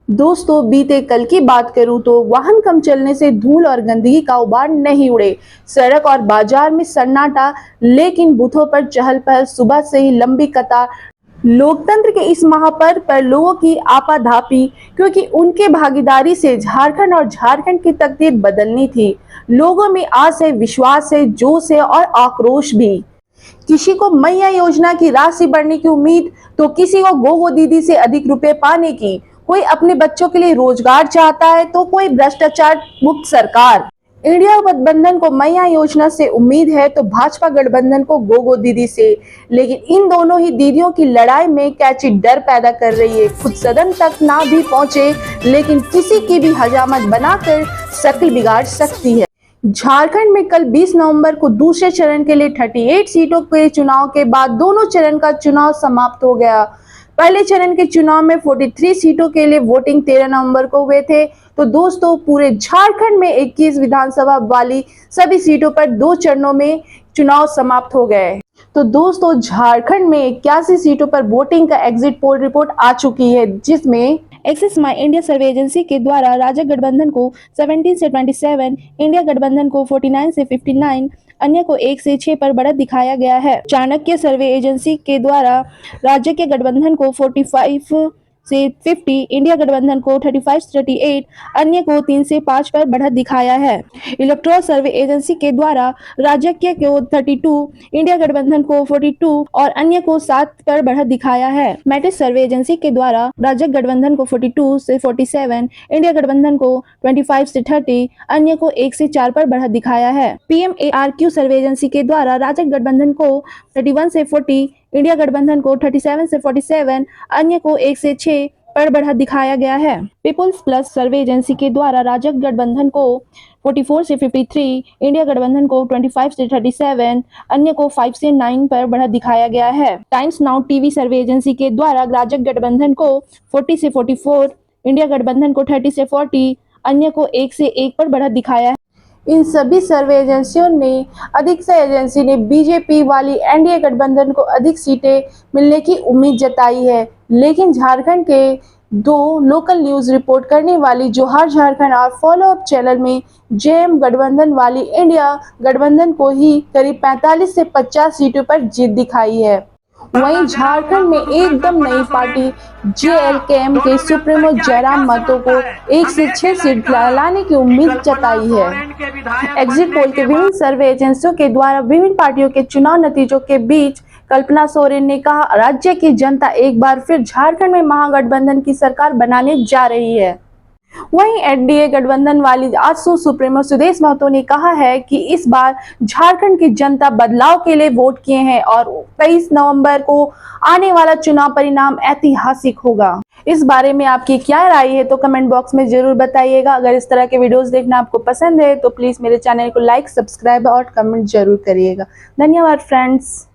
दोस्तों, बीते कल की बात करूं तो वाहन कम चलने से धूल और गंदगी का उबार नहीं उड़े। सड़क और बाजार में सन्नाटा, लेकिन बूथों पर चहल पहल, सुबह से ही लंबी कतार। लोकतंत्र के इस महापर्व पर लोगों की आपाधापी, क्योंकि उनके भागीदारी से झारखंड और झारखंड की तकदीर बदलनी थी। लोगों में आस है, विश्वास है, जोश है और आक्रोश भी। किसी को मैया योजना की राशि बढ़ने की उम्मीद, तो किसी को गोगो दीदी से अधिक रुपए पाने की। कोई अपने बच्चों के लिए रोजगार चाहता है, तो कोई भ्रष्टाचार मुक्त सरकार। इंडिया गठबंधन को मैया योजना से उम्मीद है, तो भाजपा गठबंधन को गोगो दीदी से। लेकिन इन दोनों ही दीदियों की लड़ाई में कैची डर पैदा कर रही है। खुद सदन तक ना भी पहुंचे, लेकिन किसी की भी हजामत बनाकर शक्ल बिगाड़ सकती है। झारखंड में कल 20 नवंबर को दूसरे चरण के लिए 38 सीटों के चुनाव के बाद दोनों चरण का चुनाव समाप्त हो गया। पहले चरण के चुनाव में 43 सीटों के लिए वोटिंग 13 नवंबर को हुए थे। तो दोस्तों, पूरे झारखंड में 21 विधानसभा वाली सभी सीटों पर 2 चरणों में चुनाव समाप्त हो गए। तो दोस्तों, झारखंड में 81 सीटों पर वोटिंग का एग्जिट पोल रिपोर्ट आ चुकी है, जिसमें एक्सिस माई इंडिया सर्वे एजेंसी के द्वारा राजग गठबंधन को 17 से 27, इंडिया गठबंधन को 49 से 59, अन्य को 1 से 6 पर बढ़त दिखाया गया है। चाणक्य सर्वे एजेंसी के द्वारा राज्य के गठबंधन को 45 से 50, इंडिया गठबंधन को 35 से 38, अन्य को 3 से 5 पर बढ़त दिखाया है। इलेक्ट्रोल सर्वे एजेंसी के द्वारा राज्य को 32, इंडिया गठबंधन को 42 और अन्य को 7 पर बढ़त दिखाया है। मैट्रिक्स सर्वे एजेंसी के द्वारा राज्य गठबंधन को 42 से 47, इंडिया गठबंधन को 25 से 30, अन्य को 1 से 4 पर बढ़त दिखाया है। PMARQ सर्वे एजेंसी के द्वारा राज्य गठबंधन को 31 से 40, इंडिया गठबंधन को 37 से 47, अन्य को 1 से 6 पर बढ़त दिखाया गया है। पीपुल्स प्लस सर्वे एजेंसी के द्वारा राजग गठबंधन को 44 से 53, इंडिया गठबंधन को 25 से 37, अन्य को 5 से 9 पर बढ़त दिखाया गया है। टाइम्स नाउ टीवी सर्वे एजेंसी के द्वारा राजग गठबंधन को 40 से 44, इंडिया गठबंधन को 30 से 40, अन्य को 1 से 1 पर बढ़त दिखाया है। इन सभी सर्वे एजेंसियों ने अधिक से एजेंसी ने बीजेपी वाली एनडीए गठबंधन को अधिक सीटें मिलने की उम्मीद जताई है। लेकिन झारखंड के 2 लोकल न्यूज रिपोर्ट करने वाली जोहार झारखंड और फॉलो अप चैनल में जेएम गठबंधन वाली इंडिया गठबंधन को ही करीब 45 से 50 सीटों पर जीत दिखाई है। वहीं झारखंड में एकदम नई पार्टी JLKM के सुप्रीमो जयराम महतो को 1 से 6 सीट लाने की उम्मीद जताई है। एग्जिट पोल के विभिन्न सर्वे एजेंसियों के द्वारा विभिन्न पार्टियों के चुनाव नतीजों के बीच कल्पना सोरेन ने कहा, राज्य की जनता एक बार फिर झारखंड में महागठबंधन की सरकार बनाने जा रही है। वहीं एनडीए गठबंधन वाली आजसू सुप्रीमो सुदेश महतो ने कहा है कि इस बार झारखंड की जनता बदलाव के लिए वोट किए हैं और 23 नवंबर को आने वाला चुनाव परिणाम ऐतिहासिक होगा। इस बारे में आपकी क्या राय है, तो कमेंट बॉक्स में जरूर बताइएगा। अगर इस तरह के वीडियोस देखना आपको पसंद है, तो प्लीज मेरे चैनल को लाइक, सब्सक्राइब और कमेंट जरूर करिएगा। धन्यवाद फ्रेंड्स।